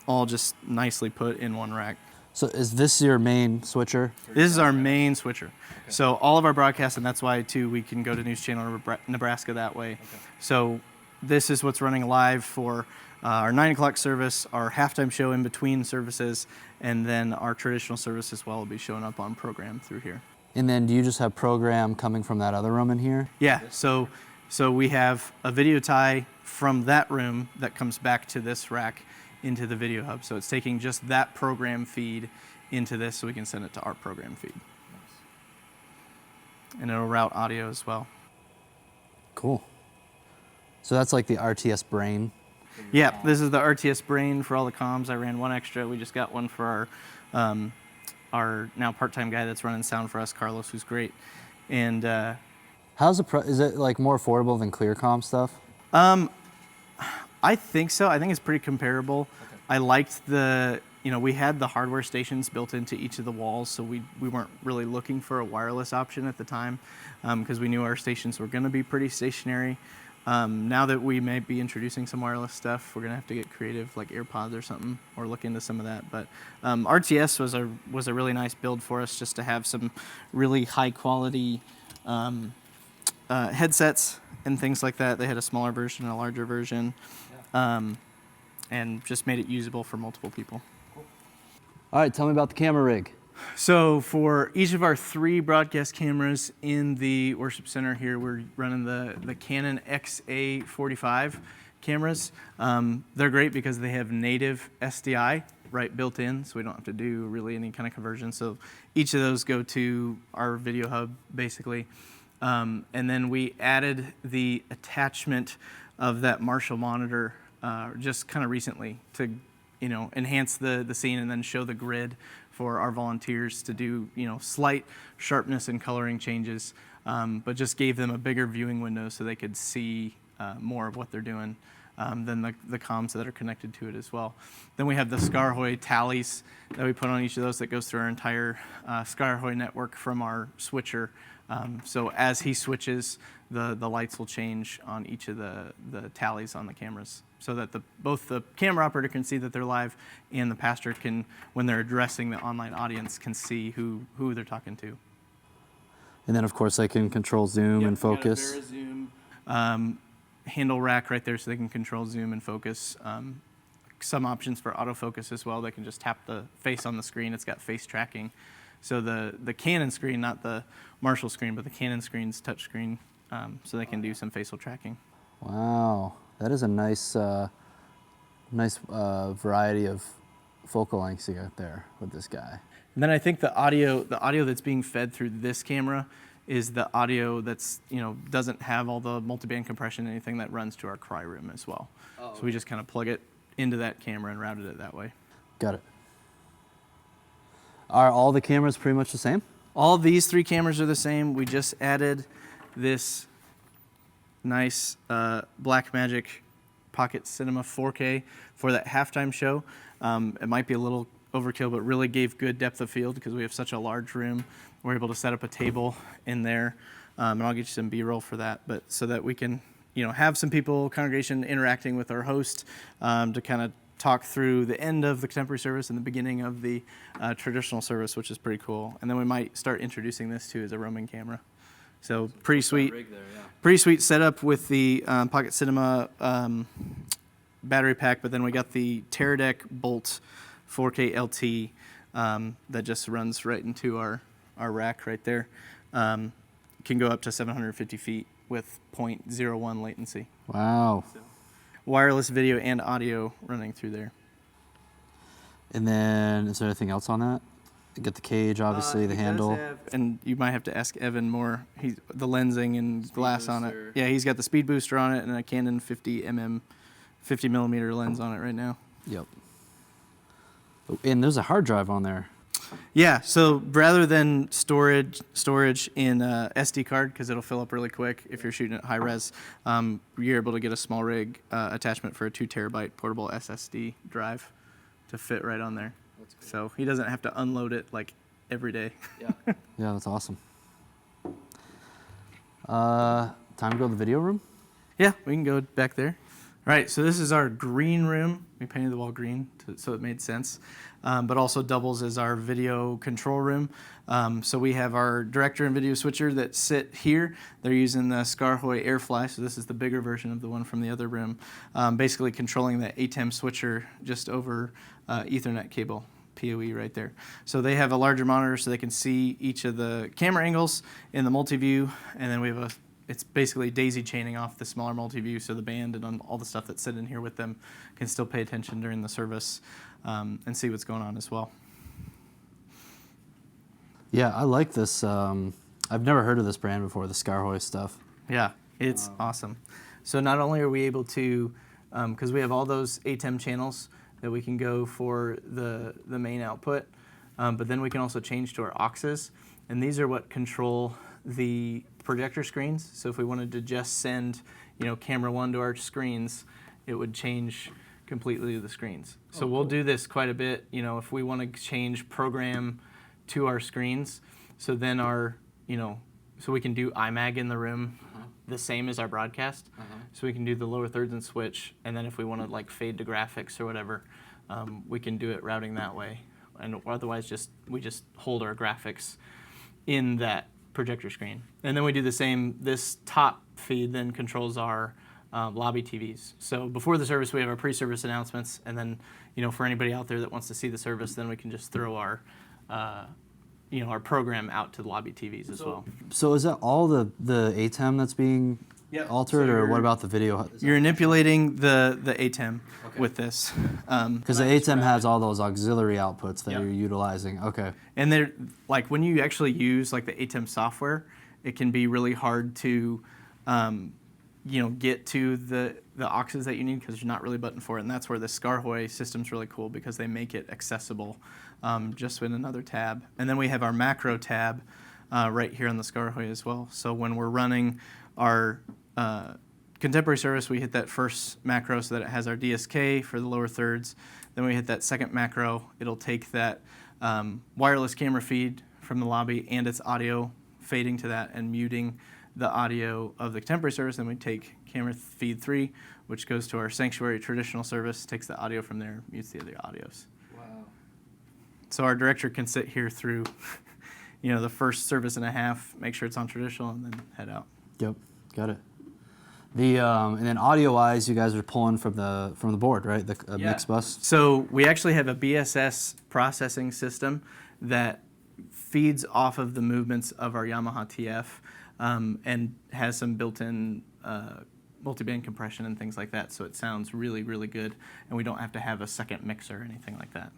all just nicely put in one rack.
So is this your main switcher?
This is our main switcher. Okay. So all of our broadcasts, and that's why too we can go to News Channel Nebraska that way. Okay. So this is what's running live for our 9 o'clock service, our halftime show in between services, and then our traditional service as well will be showing up on program through here.
And then do you just have program coming from that other room in here?
Yeah, so we have a video tie from that room that comes back to this rack into the video hub. So it's taking just that program feed into this so we can send it to our program feed. Nice. And it'll route audio as well.
Cool. So that's like the RTS brain?
Yeah, this is the RTS brain for all the comms. I ran one extra. We just got one for our now part-time guy that's running sound for us, Carlos, who's great. And
is it like more affordable than ClearComm stuff?
I think so. I think it's pretty comparable. Okay. I liked we had the hardware stations built into each of the walls, so we weren't really looking for a wireless option at the time because we knew our stations were going to be pretty stationary. Now that we may be introducing some wireless stuff, we're going to have to get creative, like AirPods or something, or look into some of that. But RTS was a really nice build for us, just to have some really high quality headsets and things like that. They had a smaller version and a larger version, and just made it usable for multiple people.
Cool. All right, tell me about the camera rig.
So for each of our 3 broadcast cameras in the worship center here, we're running the Canon XA45 cameras. They're great because they have native SDI built in, so we don't have to do really any kind of conversion. So each of those go to our video hub, basically. And then we added the attachment of that Marshall monitor just kind of recently to enhance the scene and then show the grid for our volunteers to do slight sharpness and coloring changes, but just gave them a bigger viewing window so they could see more of what they're doing than the comms that are connected to it as well. Then we have the Scarhoy tallies that we put on each of those that goes through our entire Scarhoy network from our switcher. So as he switches, the lights will change on each of the tallies on the cameras, so that both the camera operator can see that they're live, and the pastor can, when they're addressing the online audience, can see who they're talking to.
And then of course they can control zoom and focus.
Got a Zoom handle rack right there, so they can control zoom and focus. Some options for autofocus as well. They can just tap the face on the screen. It's got face tracking. So the Canon screen, not the Marshall screen, but the Canon screen's touch screen, so they can do some facial tracking.
Wow, that is a nice variety of focal lengths you got there with this guy.
And then I think the audio that's being fed through this camera is the audio that's doesn't have all the multiband compression, anything that runs to our cry room as well. Oh, so we just kind of plug it into that camera and routed it that way.
Got it. Are all the cameras pretty much the same?
All of these 3 cameras are the same. We just added this nice Blackmagic Pocket Cinema 4K for that halftime show. It might be a little overkill, but really gave good depth of field because we have such a large room. We're able to set up a table in there, and I'll get you some B-roll for that, but so that we can have some people, congregation, interacting with our host to kind of talk through the end of the contemporary service and the beginning of the traditional service, which is pretty cool. And then we might start introducing this too as a roaming camera. So pretty sweet, pretty sweet setup with the Pocket Cinema battery pack. But then we got the Teradek Bolt 4K LT that just runs right into our rack right there. Can go up to 750 feet with 0.01 latency.
Wow.
So, wireless video and audio running through there.
And then, is there anything else on that? You get the cage, obviously, the handle.
And you might have to ask Evan more. The lensing and speed glass booster on it. Yeah, he's got the speed booster on it and a Canon 50 millimeter lens on it right now.
Yep. And there's a hard drive on there.
Yeah, so rather than storage in SD card, because it'll fill up really quick if you're shooting at high res, you're able to get a small rig attachment for a 2 terabyte portable SSD drive to fit right on there. So he doesn't have to unload it like every day.
Yeah. Yeah, that's awesome. Time to go to the video room?
Yeah, we can go back there. All right, so this is our green room. We painted the wall green so it made sense, but also doubles as our video control room. So we have our director and video switcher that sit here. They're using the Scarhoy Airfly, so this is the bigger version of the one from the other room, basically controlling the ATEM switcher just over Ethernet cable. PoE right there. So they have a larger monitor so they can see each of the camera angles in the multi-view, and then we have it's basically daisy chaining off the smaller multi-view so the band and all the stuff that's sitting here with them can still pay attention during the service and see what's going on as well.
Yeah, I like this. I've never heard of this brand before, the Scarhoy stuff.
Yeah, it's awesome. So not only are we able to, because we have all those ATEM channels that we can go for the main output, but then we can also change to our auxes, and these are what control the projector screens. So if we wanted to just send, camera 1 to our screens, it would change completely the screens. So we'll do this quite a bit, if we want to change program to our screens. So then so we can do IMAG in the room, the same as our broadcast. So we can do the lower thirds and switch, and then if we want to fade to graphics or whatever, we can do it routing that way. And otherwise we just hold our graphics in that projector screen. And then we do the same. This top feed then controls our lobby TVs. So before the service we have our pre-service announcements, and then for anybody out there that wants to see the service, then we can just throw our our program out to the lobby TVs as well.
So is that all the ATEM that's being altered, or what about the video?
You're manipulating the ATEM with this.
Because the ATEM has all those auxiliary outputs that you're utilizing. Okay.
And they're when you actually use the ATEM software, it can be really hard to get to the auxes that you need because you're not really buttoned for it. And that's where the Scarhoy system's really cool because they make it accessible just in another tab. And then we have our macro tab right here on the Scarhoy as well. So when we're running our contemporary service, we hit that first macro so that it has our DSK for the lower thirds. Then we hit that second macro. It'll take that wireless camera feed from the lobby and its audio, fading to that and muting the audio of the contemporary service. Then we take camera feed 3, which goes to our sanctuary traditional service, takes the audio from there, mutes the other audios. Wow. So our director can sit here through the first service and a half, make sure it's on traditional, and then head out.
Yep, got it. And then audio-wise, you guys are pulling from the board, right? The mix bus.
So we actually have a Bss processing system that feeds off of the movements of our Yamaha TF and has some built-in multiband compression and things like that. So it sounds really, really good, and we don't have to have a second mixer or anything like that.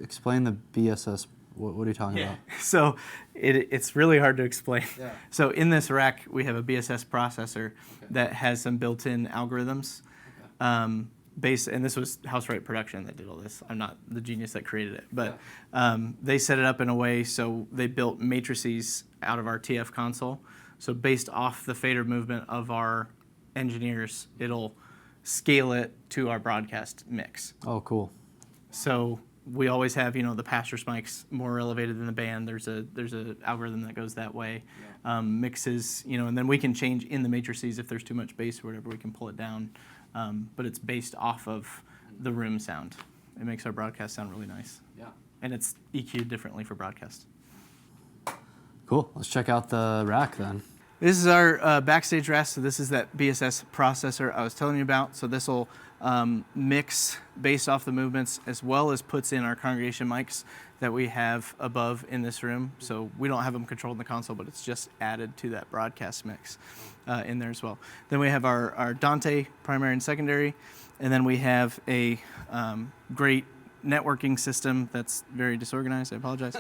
Explain the BSS. What are you talking about?
So it's really hard to explain. Yeah. So in this rack, we have a Bss processor that has some built-in algorithms. And this was Housewright Production that did all this. I'm not the genius that created it, but they set it up in a way so they built matrices out of our TF console. So based off the fader movement of our engineers, it'll scale it to our broadcast mix.
Oh, cool.
So we always have, the pastor's mics more elevated than the band. There's a algorithm that goes that way. Yeah. Mixes, and then we can change in the matrices if there's too much bass or whatever, we can pull it down. But it's based off of the room sound. It makes our broadcast sound really nice. Yeah. And it's EQ'd differently for broadcast.
Cool. Let's check out the rack then.
This is our Backstage Rest. So this is that Bss processor I was telling you about. So this will mix based off the movements, as well as puts in our congregation mics that we have above in this room. So we don't have them controlled in the console, but it's just added to that broadcast mix in there as well. Then we have our Dante primary and secondary, and then we have a great networking system that's very disorganized. I apologize.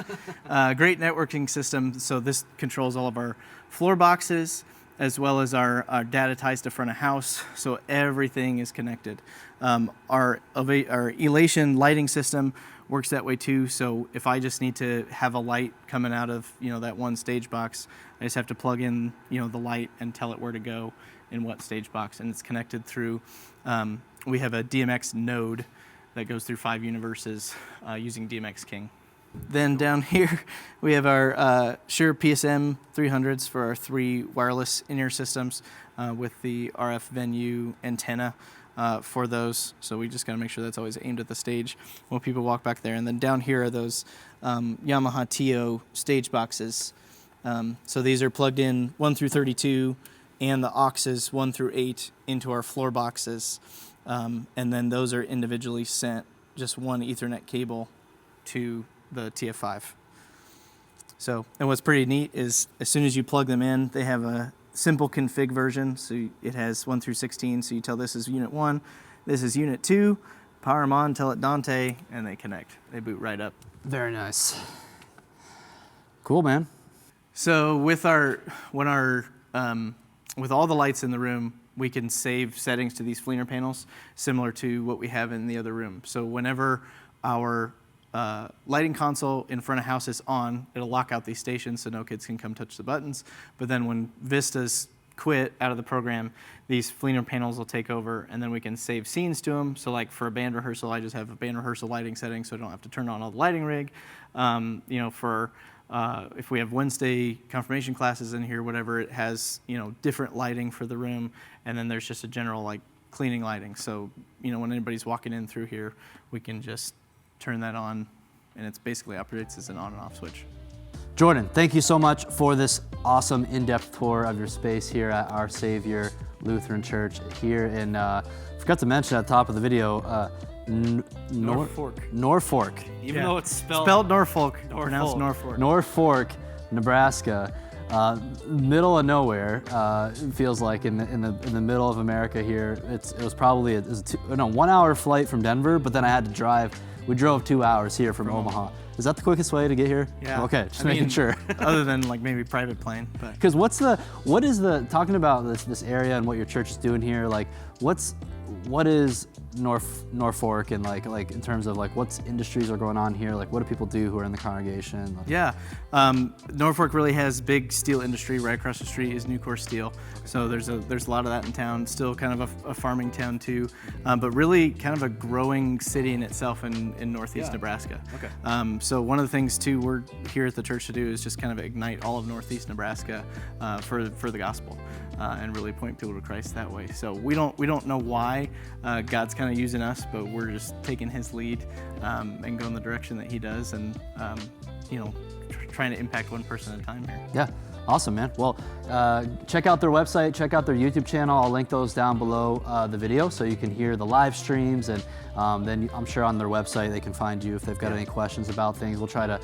Great networking system. So this controls all of our floor boxes, as well as our data ties to front of house, so everything is connected. Our Elation lighting system works that way too, so if I just need to have a light coming out of that one stage box, I just have to plug in the light and tell it where to go in what stage box, and it's connected through, we have a DMX node that goes through 5 universes using DMX King. Then down here, we have our Shure Psm 300s for our 3 wireless in-ear systems with the RF venue antenna for those. So we just got to make sure that's always aimed at the stage when people walk back there. And then down here are those Yamaha TO stage boxes. So these are plugged in 1 through 32 and the auxes 1 through 8 into our floor boxes. And then those are individually sent, just one Ethernet cable to the TF5. So, and what's pretty neat is as soon as you plug them in, they have a simple config version. So it has 1 through 16. So you tell this is unit 1, this is unit 2, power them on, tell it Dante, and they connect. They boot right up.
Very nice. Cool, man.
So with with all the lights in the room, we can save settings to these Fleener panels, similar to what we have in the other room. So whenever our lighting console in front of house is on, it'll lock out these stations so no kids can come touch the buttons. But then when Vista's quit out of the program, these Fleener panels will take over, and then we can save scenes to them. So like for a band rehearsal, I just have a band rehearsal lighting setting so I don't have to turn on all the lighting rig. For if we have Wednesday confirmation classes in here, whatever, it has, different lighting for the room, and then there's just a general like cleaning lighting. So, when anybody's walking in through here, we can just turn that on, and it's basically operates as an on and off switch.
Jordan, thank you so much for this awesome in-depth tour of your space here at Our Savior Lutheran Church here in, forgot to mention at the top of the video, Norfolk.
Even though it's spelled
Norfolk, pronounced Norfolk.
Norfolk, Nebraska. Middle of nowhere, it feels like in the middle of America here. It was probably a 1 hour flight from Denver, but then I had to drive. We drove 2 hours here from Omaha. Is that the quickest way to get here?
Yeah.
Okay, just making sure.
Other than like maybe private plane, but.
Because what is talking about this area and what your church is doing here? Like, what is Norfolk and like in terms of like what industries are going on here? Like, what do people do who are in the congregation?
Yeah, Norfolk really has big steel industry. Right across the street is Nucor Steel, so there's a lot of that in town. Still kind of a farming town too, but really kind of a growing city in itself in northeast Nebraska.
Okay.
So one of the things too we're here at the church to do is just kind of ignite all of northeast Nebraska for the gospel. And really point people to Christ that way. So we don't know why God's kind of using us, but we're just taking His lead and going the direction that He does, and trying to impact one person at a time here.
Yeah, awesome, man. Well, check out their website, check out their YouTube channel. I'll link those down below the video so you can hear the live streams, and then I'm sure on their website they can find you if they've got any questions about things. We'll try to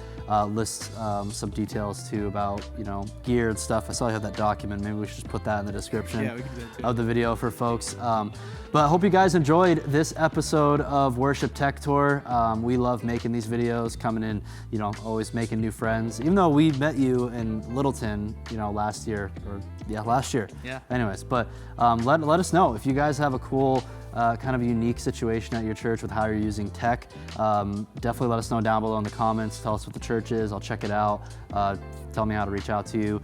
list some details too about gear and stuff. I saw you have that document. Maybe we should just put that in the description
we can do that too.
of the video for folks. But I hope you guys enjoyed this episode of Worship Tech Tour. We love making these videos, coming in, always making new friends. Even though we met you in Littleton, last year.
Yeah.
Anyways, but let us know if you guys have a cool kind of unique situation at your church with how you're using tech. Definitely let us know down below in the comments. Tell us what the church is. I'll check it out. Tell me how to reach out to you.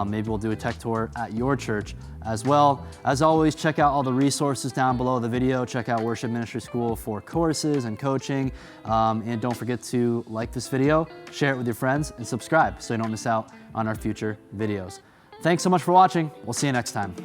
Maybe we'll do a tech tour at your church as well. As always, check out all the resources down below the video. Check out Worship Ministry School for courses and coaching. And don't forget to like this video, share it with your friends, and subscribe so you don't miss out on our future videos. Thanks so much for watching. We'll see you next time.